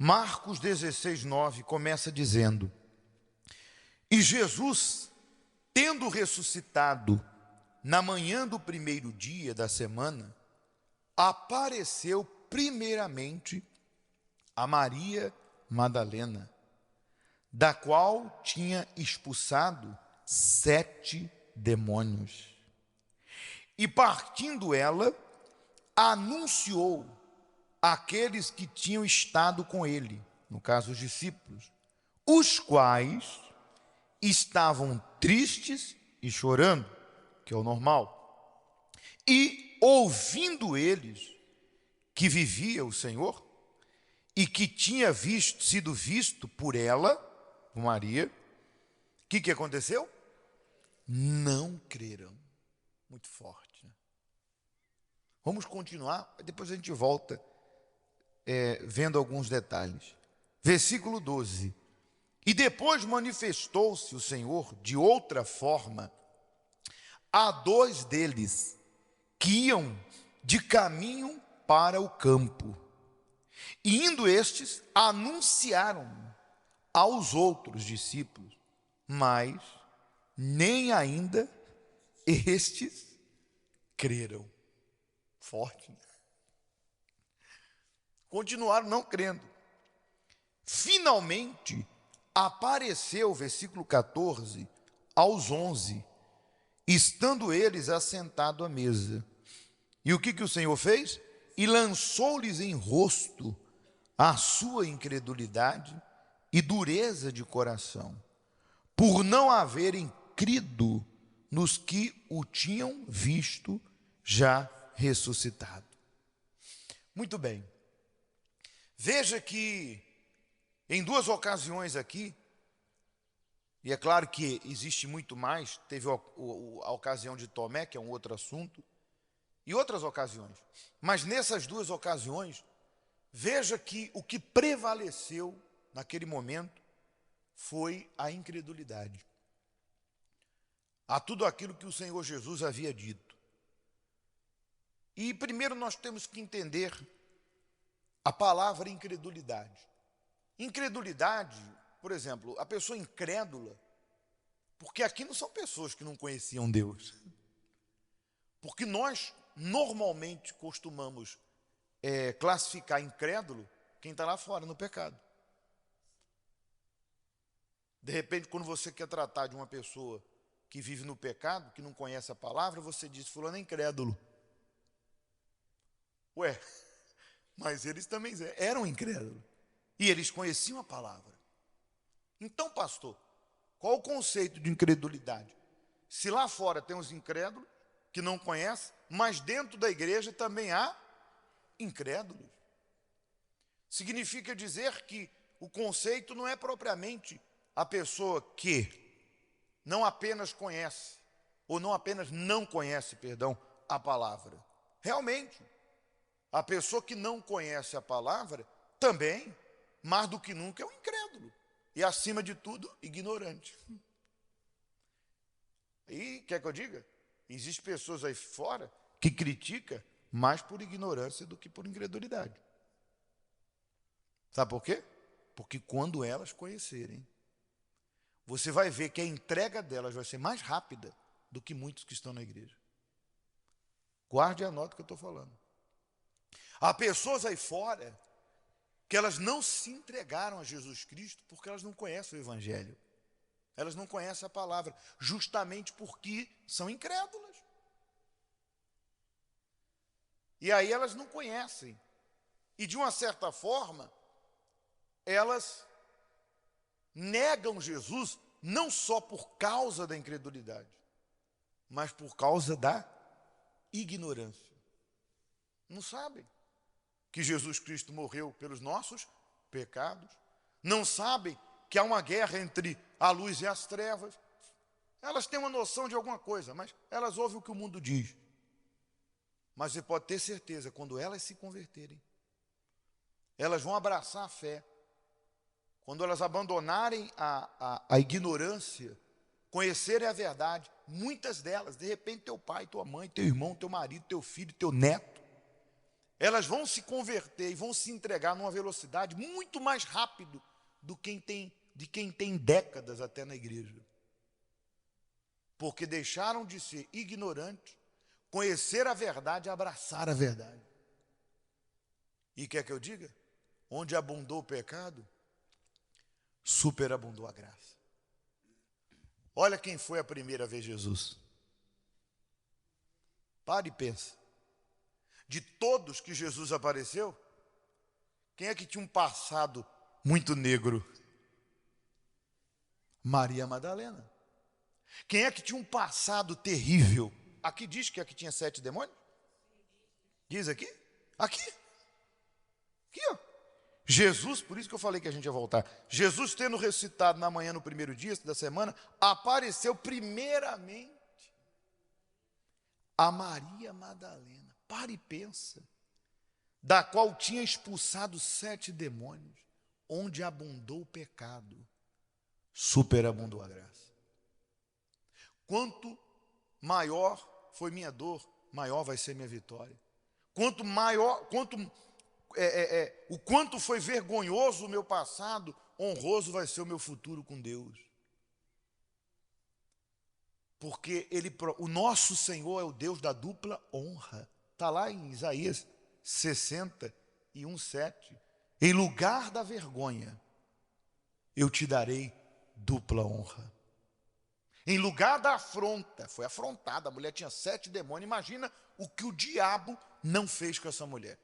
Marcos 16, 9 começa dizendo: E Jesus, tendo ressuscitado na manhã do primeiro dia da semana, apareceu primeiramente a Maria Madalena, da qual tinha expulsado 7 demônios. E partindo ela, anunciou àqueles que tinham estado com ele, no caso os discípulos, os quais estavam tristes e chorando, que é o normal. E ouvindo eles que vivia o Senhor e que tinha sido visto por ela, por Maria, o que aconteceu? Não crerão. Muito forte, né? Vamos continuar, depois a gente volta vendo alguns detalhes. Versículo 12. E depois manifestou-se o Senhor de outra forma a 2 deles que iam de caminho para o campo. E indo estes, anunciaram aos outros discípulos, mas nem ainda estes creram. Forte, né? Continuaram não crendo. Finalmente, apareceu, versículo 14, aos 11, estando eles assentados à mesa. E o que o Senhor fez? E lançou-lhes em rosto a sua incredulidade e dureza de coração, por não haverem crido nos que o tinham visto já ressuscitado. Muito bem. Veja que em 2 ocasiões aqui, e é claro que existe muito mais, teve a ocasião de Tomé, que é um outro assunto, e outras ocasiões. Mas nessas 2 ocasiões, veja que o que prevaleceu naquele momento foi a incredulidade a tudo aquilo que o Senhor Jesus havia dito. E primeiro nós temos que entender a palavra incredulidade. Incredulidade, por exemplo, a pessoa incrédula, porque aqui não são pessoas que não conheciam Deus. Porque nós normalmente costumamos classificar incrédulo quem está lá fora no pecado. De repente, quando você quer tratar de uma pessoa que vive no pecado, que não conhece a palavra, você diz: fulano é incrédulo. Ué, mas eles também eram incrédulos. E eles conheciam a palavra. Então, pastor, qual o conceito de incredulidade? Se lá fora tem os incrédulos, que não conhecem, mas dentro da igreja também há incrédulos. Significa dizer que o conceito não é propriamente a pessoa que não apenas conhece, ou não apenas não conhece, perdão, a palavra. Realmente, a pessoa que não conhece a palavra também, mais do que nunca, é um incrédulo. E, acima de tudo, ignorante. E, quer que eu diga? Existem pessoas aí fora que criticam mais por ignorância do que por incredulidade. Sabe por quê? Porque quando elas conhecerem, você vai ver que a entrega delas vai ser mais rápida do que muitos que estão na igreja. Guarde e anote o que eu estou falando. Há pessoas aí fora que elas não se entregaram a Jesus Cristo porque elas não conhecem o Evangelho. Elas não conhecem a palavra, justamente porque são incrédulas. E aí elas não conhecem. E de uma certa forma, elas negam Jesus não só por causa da incredulidade, mas por causa da ignorância. Não sabem que Jesus Cristo morreu pelos nossos pecados. Não sabem que há uma guerra entre a luz e as trevas. Elas têm uma noção de alguma coisa, mas elas ouvem o que o mundo diz. Mas você pode ter certeza, quando elas se converterem, elas vão abraçar a fé. Quando elas abandonarem a ignorância, conhecerem a verdade, muitas delas, de repente teu pai, tua mãe, teu irmão, teu marido, teu filho, teu neto, elas vão se converter e vão se entregar numa velocidade muito mais rápido de quem tem décadas até na igreja. Porque deixaram de ser ignorantes, conhecer a verdade e abraçar a verdade. E quer que eu diga? Onde abundou o pecado, superabundou a graça. Olha quem foi a primeira vez Jesus. Pare e pensa. De todos que Jesus apareceu, quem é que tinha um passado muito negro? Maria Madalena. Quem é que tinha um passado terrível? Aqui diz que aqui tinha 7 demônios? Diz aqui? Aqui. Aqui, ó. Jesus, por isso que eu falei que a gente ia voltar. Jesus, tendo ressuscitado na manhã, no primeiro dia da semana, apareceu primeiramente a Maria Madalena. Para e pensa. Da qual tinha expulsado 7 demônios, onde abundou o pecado, superabundou a graça. Quanto maior foi minha dor, maior vai ser minha vitória. O quanto foi vergonhoso o meu passado, honroso vai ser o meu futuro com Deus. Porque o nosso Senhor é o Deus da dupla honra. Está lá em Isaías 61:7. Em lugar da vergonha, eu te darei dupla honra. Em lugar da afronta, foi afrontada, a mulher tinha 7 demônios. Imagina o que o diabo não fez com essa mulher.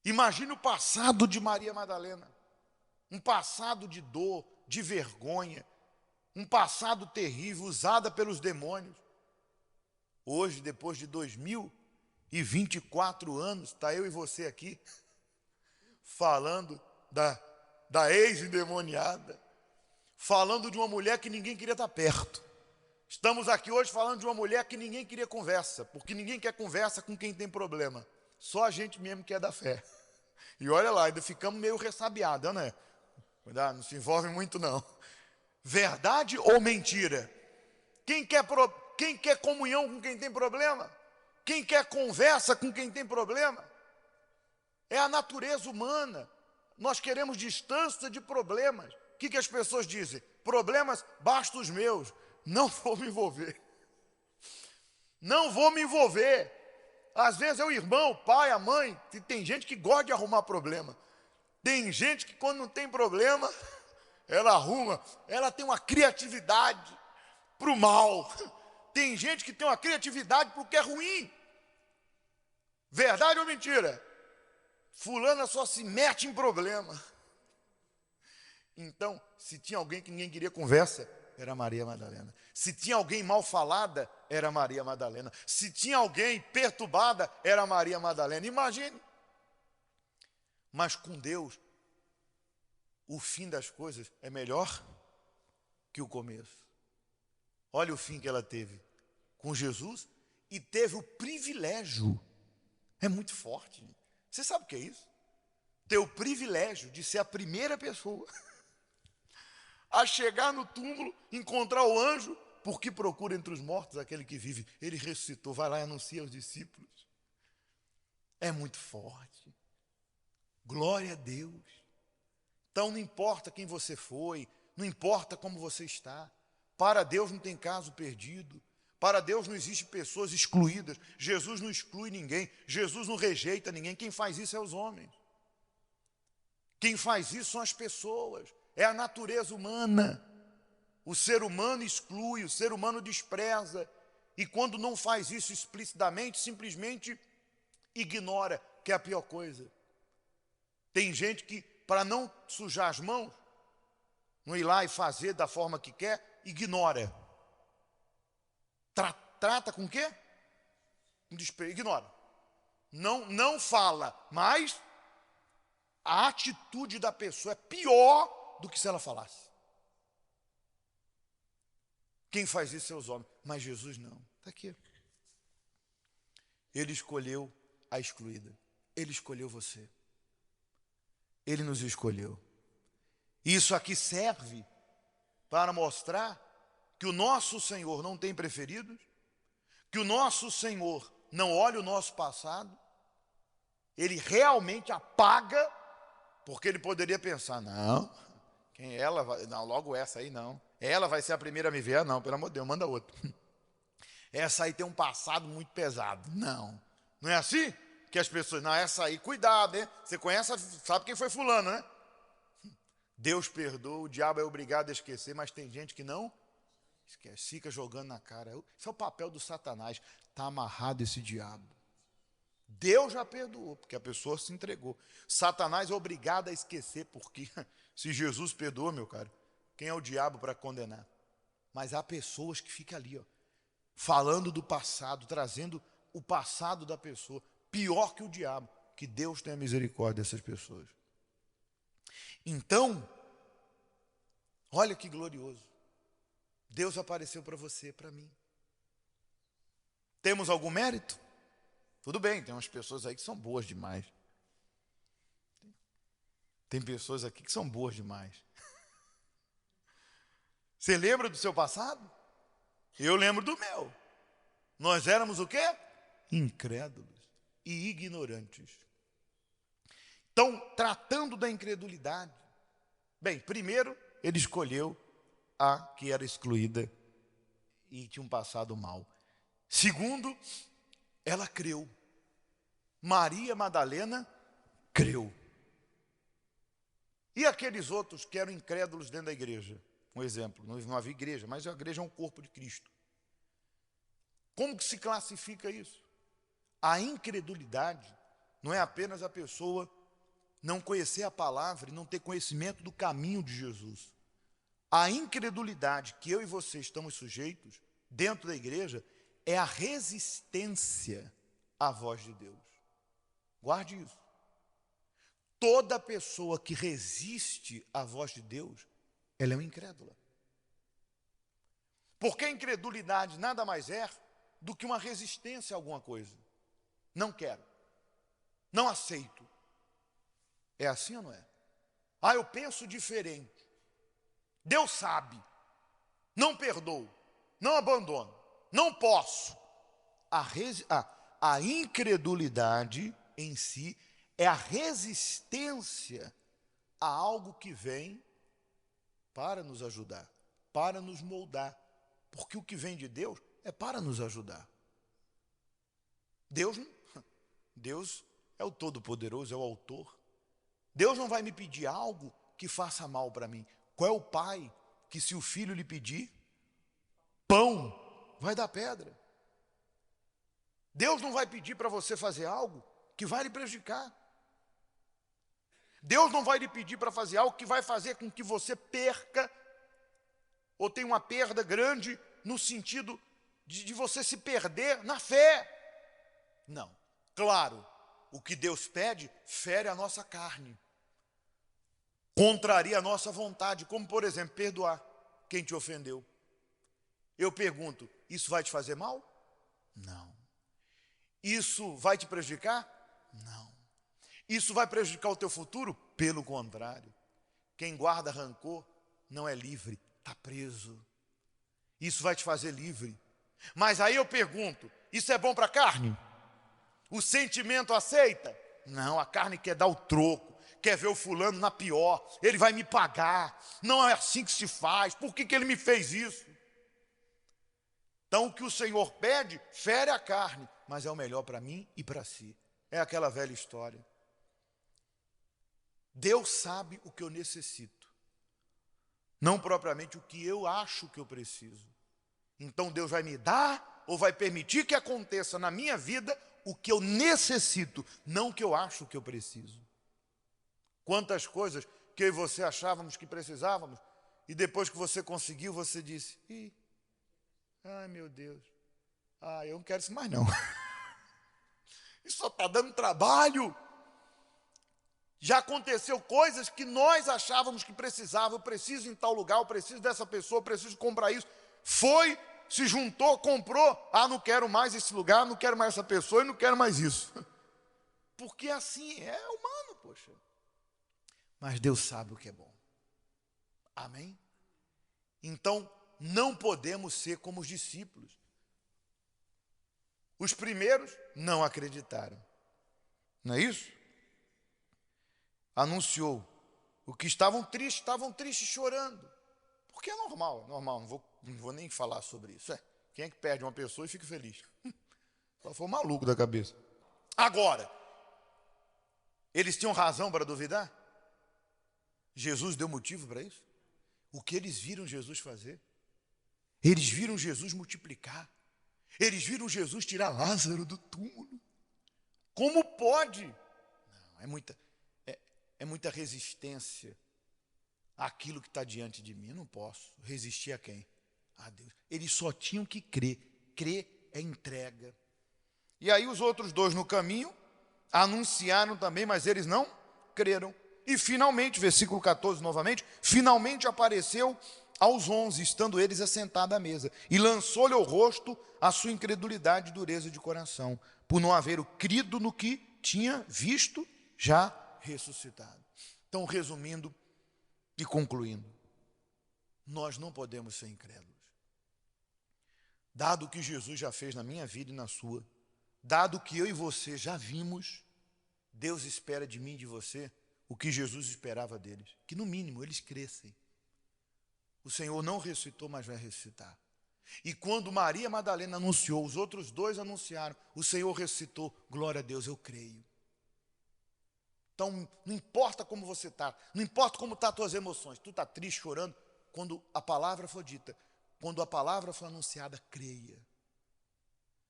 Imagine o passado de Maria Madalena, um passado de dor, de vergonha, um passado terrível, usada pelos demônios. Hoje, depois de 2024 anos, está eu e você aqui, falando da ex-endemoniada, falando de uma mulher que ninguém queria estar perto. Estamos aqui hoje falando de uma mulher que ninguém queria conversa, porque ninguém quer conversa com quem tem problema. Só a gente mesmo que é da fé. E olha lá, ainda ficamos meio ressabiados, né? Cuidado, não se envolve muito não. Verdade ou mentira? Quem quer comunhão com quem tem problema? Quem quer conversa com quem tem problema? É a natureza humana. Nós queremos distância de problemas. O que as pessoas dizem? Problemas, basta os meus. Não vou me envolver. Não vou me envolver. Às vezes é o irmão, o pai, a mãe. Tem gente que gosta de arrumar problema. Tem gente que quando não tem problema, ela arruma. Ela tem uma criatividade para o mal. Tem gente que tem uma criatividade para o que é ruim. Verdade ou mentira? Fulana só se mete em problema. Então, se tinha alguém que ninguém queria conversa, era Maria Madalena. Se tinha alguém mal falada, era Maria Madalena. Se tinha alguém perturbada, era Maria Madalena. Imagine. Mas com Deus, o fim das coisas é melhor que o começo. Olha o fim que ela teve com Jesus e teve o privilégio. É muito forte. Você sabe o que é isso? Ter o privilégio de ser a primeira pessoa a chegar no túmulo, encontrar o anjo, porque procura entre os mortos aquele que vive. Ele ressuscitou, vai lá e anuncia aos discípulos. É muito forte. Glória a Deus. Então não importa quem você foi, não importa como você está. Para Deus não tem caso perdido. Para Deus não existe pessoas excluídas. Jesus não exclui ninguém. Jesus não rejeita ninguém. Quem faz isso é os homens. Quem faz isso são as pessoas. É a natureza humana. O ser humano exclui, o ser humano despreza. E quando não faz isso explicitamente, simplesmente ignora, que é a pior coisa. Tem gente que, para não sujar as mãos, não ir lá e fazer da forma que quer, ignora. Trata com o quê? Com desprezo, ignora. Não fala, mas a atitude da pessoa é pior do que se ela falasse. Quem faz isso é os homens, mas Jesus não. Está aqui. Ele escolheu a excluída. Ele escolheu você. Ele nos escolheu. Isso aqui serve para mostrar que o nosso Senhor não tem preferidos, que o nosso Senhor não olha o nosso passado, ele realmente apaga, porque ele poderia pensar, não, quem ela vai, não, logo essa aí não, ela vai ser a primeira a me ver, não, pelo amor de Deus, manda outra. Essa aí tem um passado muito pesado. Não, não é assim? Que as pessoas, não, essa aí, cuidado, hein? Você conhece, sabe quem foi fulano, né? Deus perdoa, o diabo é obrigado a esquecer, mas tem gente que não esquece, fica jogando na cara. Esse é o papel do Satanás, está amarrado esse diabo. Deus já perdoou, porque a pessoa se entregou. Satanás é obrigado a esquecer, porque se Jesus perdoa, meu caro, quem é o diabo para condenar? Mas há pessoas que ficam ali, ó, falando do passado, trazendo o passado da pessoa, pior que o diabo. Que Deus tenha misericórdia dessas pessoas. Então, olha que glorioso. Deus apareceu para você, para mim. Temos algum mérito? Tudo bem, tem umas pessoas aí que são boas demais. Tem pessoas aqui que são boas demais. Você lembra do seu passado? Eu lembro do meu. Nós éramos o quê? Incrédulos e ignorantes. Então, tratando da incredulidade, bem, primeiro, ele escolheu a que era excluída e tinha um passado mau. Segundo, ela creu. Maria Madalena creu. E aqueles outros que eram incrédulos dentro da igreja? Um exemplo, não havia igreja, mas a igreja é um corpo de Cristo. Como que se classifica isso? A incredulidade não é apenas a pessoa não conhecer a palavra e não ter conhecimento do caminho de Jesus. A incredulidade que eu e você estamos sujeitos dentro da igreja é a resistência à voz de Deus. Guarde isso. Toda pessoa que resiste à voz de Deus, ela é uma incrédula. Porque a incredulidade nada mais é do que uma resistência a alguma coisa. Não quero. Não aceito. É assim ou não é? Ah, eu penso diferente. Deus sabe. Não perdoo. Não abandono. Não posso. A incredulidade em si é a resistência a algo que vem para nos ajudar, para nos moldar. Porque o que vem de Deus é para nos ajudar. Deus é o Todo-Poderoso, é o Autor. Deus não vai me pedir algo que faça mal para mim. Qual é o pai que, se o filho lhe pedir pão, vai dar pedra? Deus não vai pedir para você fazer algo que vai lhe prejudicar. Deus não vai lhe pedir para fazer algo que vai fazer com que você perca ou tenha uma perda grande no sentido de você se perder na fé. Não. Claro, o que Deus pede fere a nossa carne, contraria a nossa vontade, como, por exemplo, perdoar quem te ofendeu. Eu pergunto, isso vai te fazer mal? Não. Isso vai te prejudicar? Não. Isso vai prejudicar o teu futuro? Pelo contrário. Quem guarda rancor não é livre, está preso. Isso vai te fazer livre. Mas aí eu pergunto, isso é bom para a carne? O sentimento aceita? Não, a carne quer dar o troco, quer ver o fulano na pior, ele vai me pagar, não é assim que se faz, por que ele me fez isso? Então o que o Senhor pede, fere a carne, mas é o melhor para mim e para si. É aquela velha história. Deus sabe o que eu necessito, não propriamente o que eu acho que eu preciso. Então Deus vai me dar ou vai permitir que aconteça na minha vida o que eu necessito, não o que eu acho que eu preciso. Quantas coisas que eu e você achávamos que precisávamos, e depois que você conseguiu, você disse, ai meu Deus, eu não quero isso mais não. Isso só está dando trabalho. Já aconteceu coisas que nós achávamos que precisava, eu preciso em tal lugar, eu preciso dessa pessoa, eu preciso comprar isso. Foi, se juntou, comprou, não quero mais esse lugar, não quero mais essa pessoa e não quero mais isso. Porque assim é humano, poxa. Mas Deus sabe o que é bom. Amém? Então, não podemos ser como os discípulos. Os primeiros não acreditaram. Não é isso? Anunciou. Os que estavam tristes chorando. Porque é normal, não vou nem falar sobre isso. Quem é que perde uma pessoa e fica feliz? Só foi maluco da cabeça. Agora, eles tinham razão para duvidar? Jesus deu motivo para isso? O que eles viram Jesus fazer? Eles viram Jesus multiplicar. Eles viram Jesus tirar Lázaro do túmulo. Como pode? Não, é muita resistência àquilo que está diante de mim. Eu não posso resistir a quem? A Deus. Eles só tinham que crer. Crer é entrega. E aí os outros dois no caminho anunciaram também, mas eles não creram. E finalmente, versículo 14 novamente, finalmente apareceu aos 11, estando eles assentados à mesa, e lançou-lhe ao rosto a sua incredulidade e dureza de coração, por não haver crido no que tinha visto já ressuscitado. Então, resumindo e concluindo, nós não podemos ser incrédulos. Dado o que Jesus já fez na minha vida e na sua, dado o que eu e você já vimos, Deus espera de mim e de você o que Jesus esperava deles, que no mínimo eles crescem. O Senhor não ressuscitou, mas vai ressuscitar. E quando Maria Madalena anunciou, os outros dois anunciaram, o Senhor ressuscitou, glória a Deus, eu creio. Então, não importa como você está, não importa como estão as tuas emoções, tu está triste, chorando, quando a palavra for dita, quando a palavra for anunciada, creia.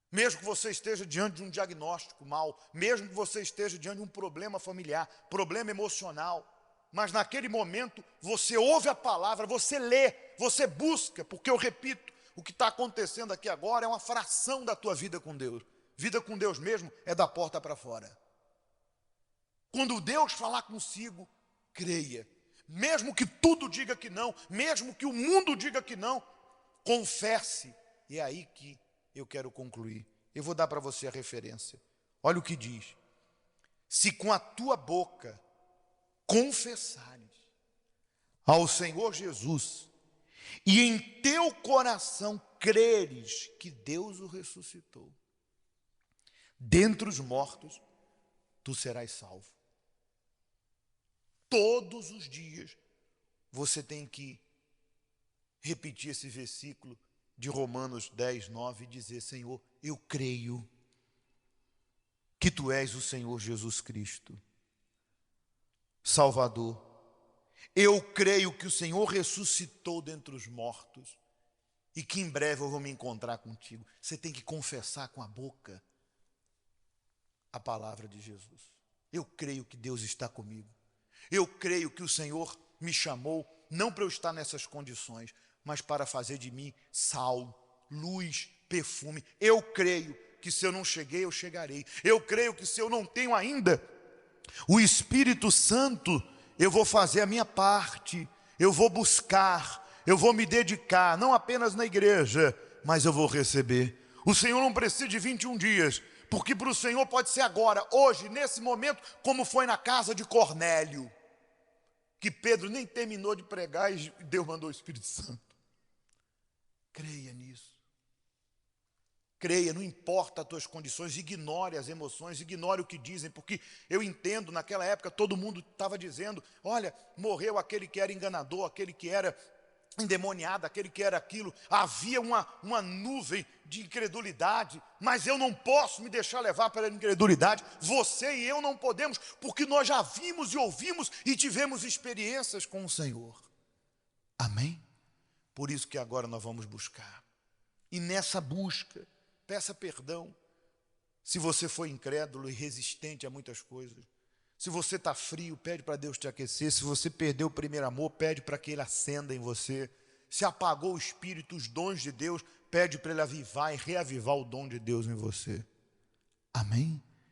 Mesmo que você esteja diante de um diagnóstico mau, mesmo que você esteja diante de um problema familiar, problema emocional, mas naquele momento você ouve a palavra, você lê, você busca, porque eu repito, o que está acontecendo aqui agora é uma fração da tua vida com Deus. Vida com Deus mesmo é da porta para fora. Quando Deus falar consigo, creia. Mesmo que tudo diga que não, mesmo que o mundo diga que não, confesse. E é aí que eu quero concluir. Eu vou dar para você a referência. Olha o que diz. Se com a tua boca confessares ao Senhor Jesus e em teu coração creres que Deus o ressuscitou dentre os mortos, tu serás salvo. Todos os dias você tem que repetir esse versículo de Romanos 10, 9 e dizer: Senhor, eu creio que Tu és o Senhor Jesus Cristo, Salvador. Eu creio que o Senhor ressuscitou dentre os mortos e que em breve eu vou me encontrar contigo. Você tem que confessar com a boca a palavra de Jesus. Eu creio que Deus está comigo. Eu creio que o Senhor me chamou não para eu estar nessas condições, mas para fazer de mim sal, luz, perfume. Eu creio que se eu não cheguei, eu chegarei. Eu creio que se eu não tenho ainda o Espírito Santo, eu vou fazer a minha parte, eu vou buscar, eu vou me dedicar, não apenas na igreja, mas eu vou receber. O Senhor não precisa de 21 dias, porque para o Senhor pode ser agora, hoje, nesse momento, como foi na casa de Cornélio, que Pedro nem terminou de pregar e Deus mandou o Espírito Santo. Creia nisso. Creia, não importa as tuas condições, ignore as emoções, ignore o que dizem, porque eu entendo, naquela época todo mundo estava dizendo, olha, morreu aquele que era enganador, aquele que era endemoniado, aquele que era aquilo, havia uma nuvem de incredulidade, mas eu não posso me deixar levar pela incredulidade, você e eu não podemos, porque nós já vimos e ouvimos e tivemos experiências com o Senhor. Amém? Por isso que agora nós vamos buscar, e nessa busca, peça perdão, se você foi incrédulo e resistente a muitas coisas. Se você está frio, pede para Deus te aquecer. Se você perdeu o primeiro amor, pede para que Ele acenda em você. Se apagou o Espírito, os dons de Deus, pede para Ele avivar e reavivar o dom de Deus em você. Amém?